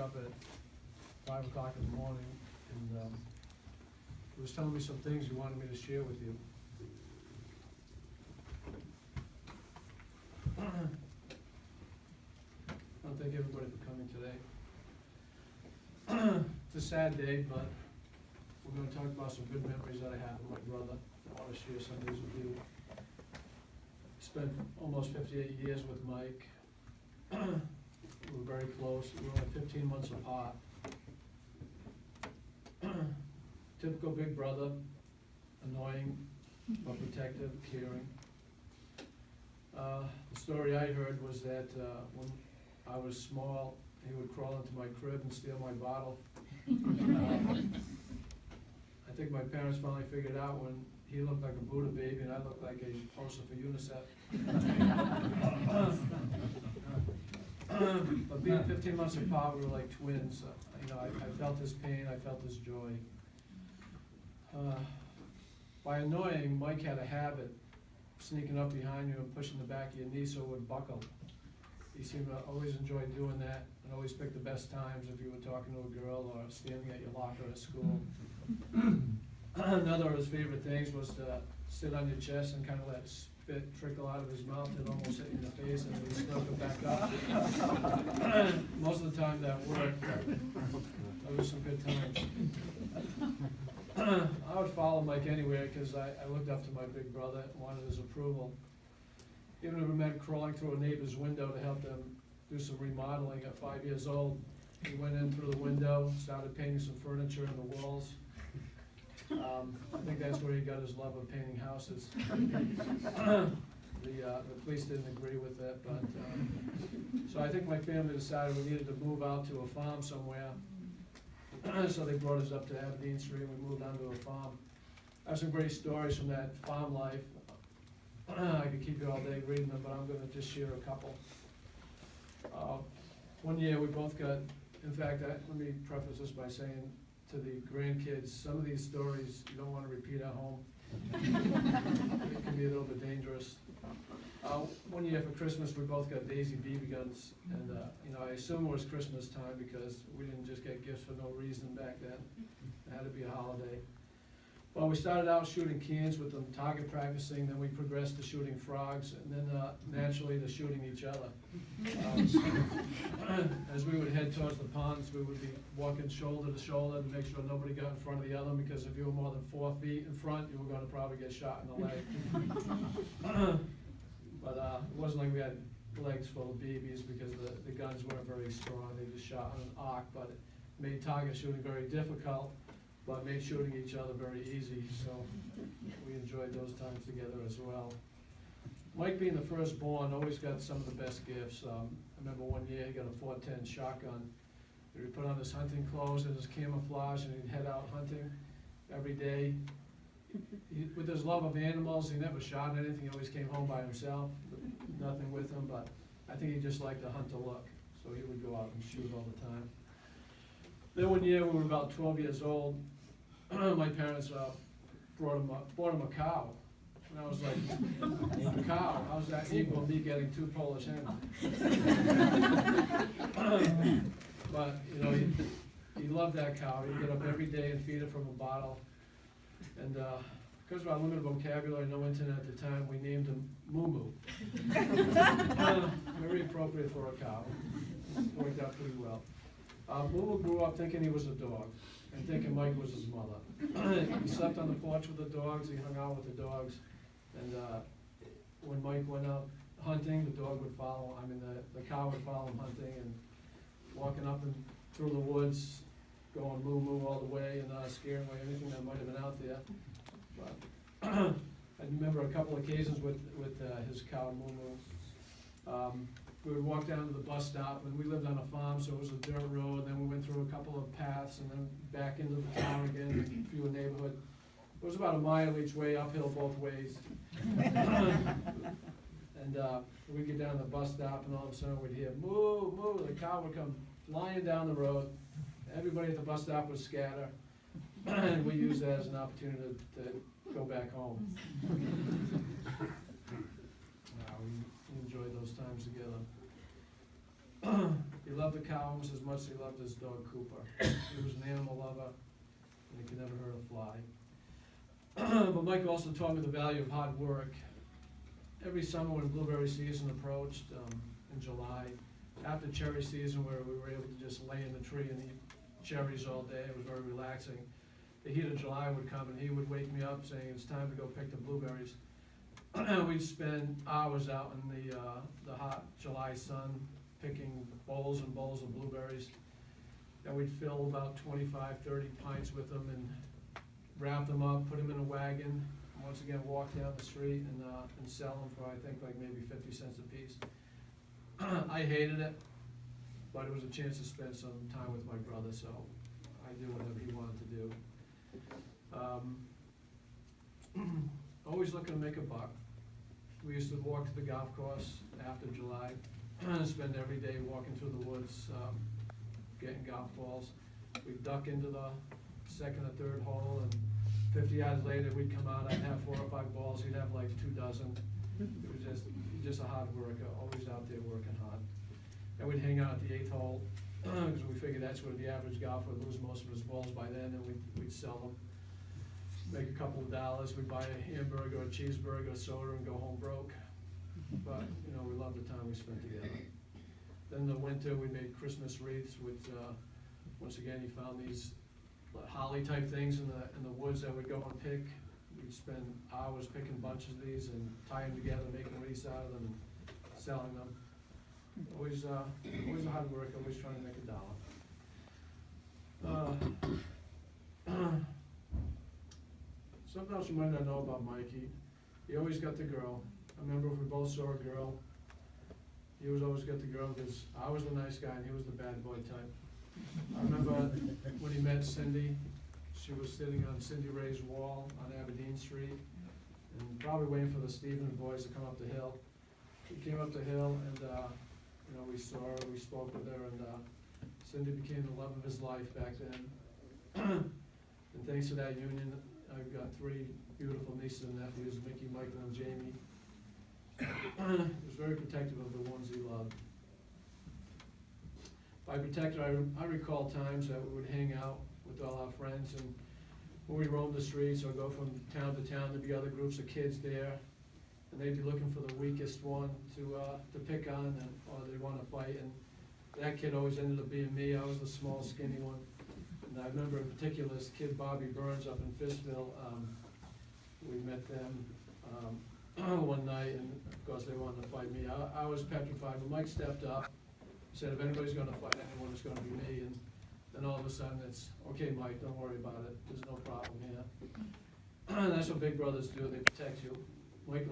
up at 5 o'clock in the morning, and he was telling me some things he wanted me to share with you. I want to thank everybody for coming today. It's a sad day, but we're going to talk about some good memories that I have with my brother. I want to share some of these with you. Spent almost 58 years with Mike. We were very close. We were only 15 months apart. Typical big brother, annoying, but protective, caring. The story I heard was that when I was small, he would crawl into my crib and steal my bottle. I think my parents finally figured out when he looked like a Buddha baby and I looked like a poster for UNICEF. But being 15 months apart, we were like twins. I felt his pain, I felt his joy. By annoying, Mike had a habit sneaking up behind you and pushing the back of your knee so it would buckle. He seemed to always enjoy doing that and always pick the best times if you were talking to a girl or standing at your locker at school. Another of his favorite things was to sit on your chest and kind of let spit trickle out of his mouth and almost hit you in the face, and then he'd stroke it back up. Most of the time that worked. Those were some good times. I would follow Mike anywhere because I looked up to my big brother and wanted his approval. Even if it meant crawling through a neighbor's window to help them do some remodeling at 5 years old. He went in through the window, started painting some furniture in the walls. I think that's where he got his love of painting houses. The police didn't agree with that, but so I think my family decided we needed to move out to a farm somewhere. So they brought us up to Aberdeen Street and we moved on to a farm. I have some great stories from that farm life. I could keep you all day reading them, but I'm going to just share a couple. One year we both got, in fact, let me preface this by saying to the grandkids, some of these stories you don't want to repeat at home. It can be a little bit dangerous. One year for Christmas we both got Daisy BB guns, and I assume it was Christmas time because we didn't just get gifts for no reason back then. It had to be a holiday. Well, we started out shooting cans with them, target practicing, then we progressed to shooting frogs, and then naturally to shooting each other. As we would head towards the ponds, we would be walking shoulder to shoulder to make sure nobody got in front of the other, because if you were more than 4 feet in front, you were going to probably get shot in the leg. But it wasn't like we had legs full of BBs because the guns weren't very strong. They just shot on an arc, but it made target shooting very difficult, but made shooting each other very easy, so we enjoyed those times together as well. Mike, being the firstborn, always got some of the best gifts. I remember one year he got a .410 shotgun. He would put on his hunting clothes and his camouflage and he'd head out hunting every day. With his love of animals, he never shot anything. He always came home by himself, nothing with him, but I think he just liked to hunt to look, so he would go out and shoot all the time. Then one year we were about 12 years old. My parents bought him a cow. And I was like, a cow? How's that equal to me getting 2 Polish hens? But, he loved that cow. He'd get up every day and feed it from a bottle. And because of our limited vocabulary, no internet at the time, we named him Moo Moo. Very appropriate for a cow. Worked out pretty well. Moo Moo grew up thinking he was a dog and thinking Mike was his mother. He slept on the porch with the dogs, he hung out with the dogs, and when Mike went out hunting, the dog would follow, the cow would follow him hunting and walking up and through the woods, going moo moo all the way and scaring away anything that might have been out there. But I remember a couple occasions with his cow Moo Moo. We would walk down to the bus stop, and we lived on a farm, so it was a dirt road. Then we went through a couple of paths, and then back into the town again, through a neighborhood. It was about a mile each way, uphill both ways. And we'd get down to the bus stop, and all of a sudden we'd hear moo moo. The cow would come flying down the road. Everybody at the bus stop would scatter, and we used that as an opportunity to go back home. We enjoyed those times together. He loved the cow almost as much as he loved his dog Cooper. He was an animal lover, and he could never hurt a fly. But Mike also taught me the value of hard work. Every summer when blueberry season approached, in July, after cherry season where we were able to just lay in the tree and eat cherries all day, it was very relaxing. The heat of July would come and he would wake me up saying it's time to go pick the blueberries. We'd spend hours out in the hot July sun picking bowls and bowls of blueberries. And we'd fill about 25, 30 pints with them and wrap them up, put them in a wagon, and once again walk down the street and sell them for I think like maybe 50 cents a piece. I hated it, but it was a chance to spend some time with my brother, so I did whatever he wanted to do. Always looking to make a buck. We used to walk to the golf course after July, spend every day walking through the woods, getting golf balls. We'd duck into the second or third hole, and 50 yards later, we'd come out, I'd have 4 or 5 balls, he'd have like 2 dozen. It was just a hard worker, always out there working hard. And we'd hang out at the 8th hole, because we figured that's where the average golfer would lose most of his balls by then, and we'd sell them. Make a couple of dollars, we'd buy a hamburger, a cheeseburger, a soda, and go home broke. But, you know, we loved the time we spent together. Then in the winter, we made Christmas wreaths with, once again, he found these holly type things in the woods that we'd go and pick. We'd spend hours picking bunches of these and tie them together, making wreaths out of them, and selling them. Always a hard work, always trying to make a dollar. Something else you might not know about Mikey, he always got the girl. I remember if we both saw a girl, he was always got the girl because I was the nice guy and he was the bad boy type. I remember when he met Cindy, she was sitting on Cindy Ray's wall on Aberdeen Street and probably waiting for the Stevens boys to come up the hill. He came up the hill and, you know, we saw her, we spoke with her, and Cindy became the love of his life back then. And thanks to that union, I've got 3 beautiful nieces and nephews, Mickey, Michael, and Jamie. He was very protective of the ones he loved. By protector, I recall times that we would hang out with all our friends, and when we roamed the streets or go from town to town, there'd be other groups of kids there, and they'd be looking for the weakest one to pick on, or they'd want to fight, and that kid always ended up being me. I was the small, skinny one. And I remember in particular this kid Bobby Burns up in Fistville. We met them one night, and of course they wanted to fight me. I was petrified, but Mike stepped up. He said, if anybody's going to fight anyone, it's going to be me. And then all of a sudden it's, okay, Mike, don't worry about it. There's no problem here. And that's what big brothers do. They protect you. Mike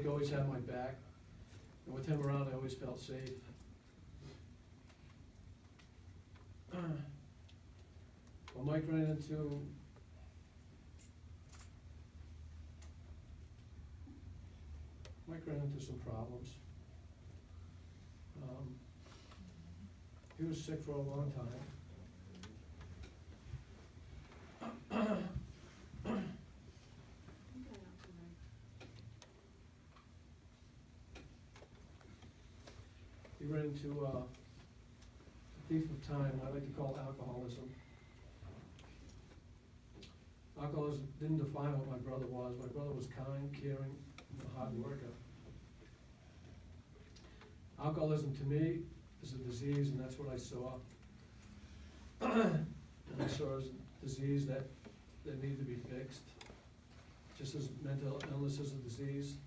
always had my back, and with him around, I always felt safe. Well, Mike ran into some problems. He was sick for a long time. He ran into a thief of time, I like to call alcoholism. Alcoholism didn't define what my brother was. My brother was kind, caring, and a hard worker. Alcoholism to me is a disease, and that's what I saw. And I saw it as a disease that needed to be fixed. Just as mental illness is a disease.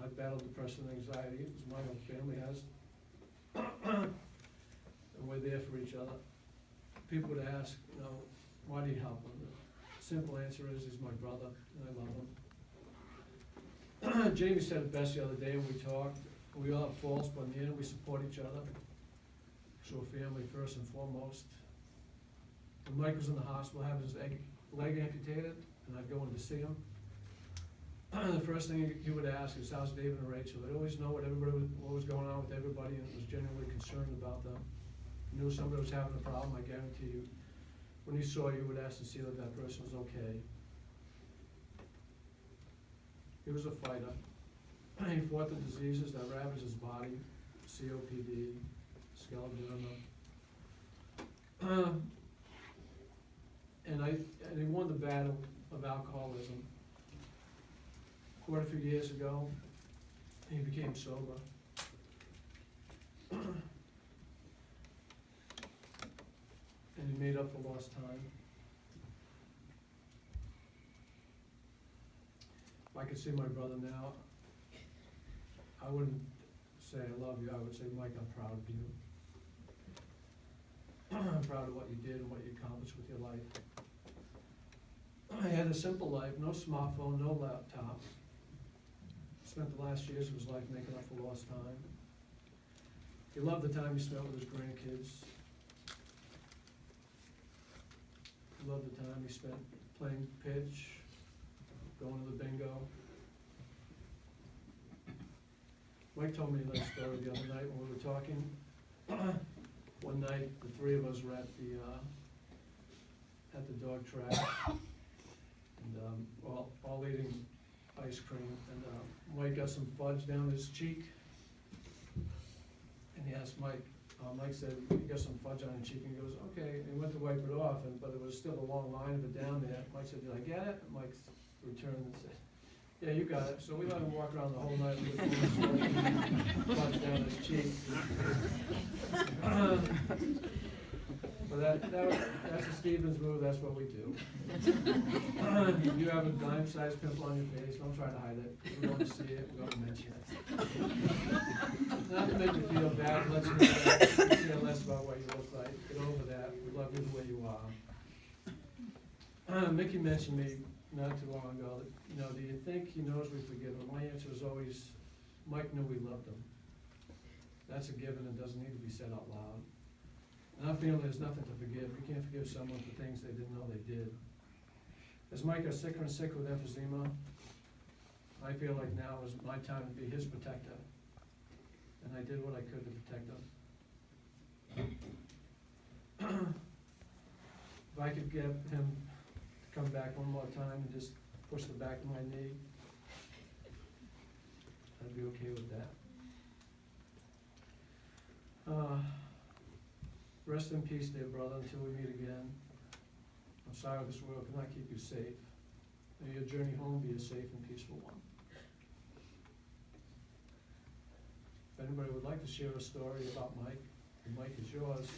I've battled depression and anxiety, as my own family has. And we're there for each other. People would ask, you know, why do you help him? The simple answer is he's my brother, and I love him. Jamie said it best the other day when we talked. We all have faults, but in the end we support each other. So family first and foremost. When Mike was in the hospital having his leg amputated, and I'd go in to see him, the first thing he would ask is, how's David and Rachel? They'd always know what was going on with everybody, and was genuinely concerned about them. He knew somebody was having a problem, I guarantee you. When he saw you, would ask to see that that person was okay. He was a fighter. He fought the diseases that ravaged his body, COPD, scleroderma. And he won the battle of alcoholism. Quite a few years ago, he became sober. And he made up for lost time. If I could see my brother now, I wouldn't say I love you, I would say, Mike, I'm proud of you. I'm proud of what you did and what you accomplished with your life. He had a simple life, no smartphone, no laptop. Spent the last years of his life making up for lost time. He loved the time he spent with his grandkids. He loved the time he spent playing pitch, going to the bingo. Mike told me that story the other night when we were talking. One night, the three of us were at the dog track, and all eating ice cream. And Mike got some fudge down his cheek, and he asked Mike. Mike said, "You got some fudge on his cheek," and he goes, "Okay." And he went to wipe it off, but there was still a long line of it down there. Mike said, "Did I get it?" And Mike returned and said, "Yeah, you got it." So we let him walk around the whole night with fudge down his cheek. But that's a Stevens move, that's what we do. If you have a dime-sized pimple on your face, don't try to hide it. We want to see it, we want to mention it. Not to make you feel bad, let you know that you care less about what you look like. Get over that, we love you the way you are. Mickey mentioned me not too long ago, that, do you think he knows we forgive him? My answer is always, Mike knew we loved him. That's a given and doesn't need to be said out loud. And I feel there's nothing to forgive. You can't forgive someone for things they didn't know they did. As Mike got sicker and sicker with emphysema, I feel like now is my time to be his protector. And I did what I could to protect him. If I could get him to come back one more time and just push the back of my knee, I'd be okay with that. Rest in peace, dear brother, until we meet again. I'm sorry this world cannot keep you safe. May your journey home be a safe and peaceful one. If anybody would like to share a story about Mike, the mic is yours.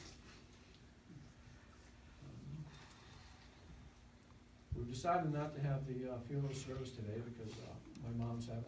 We've decided not to have the funeral service today because my mom's having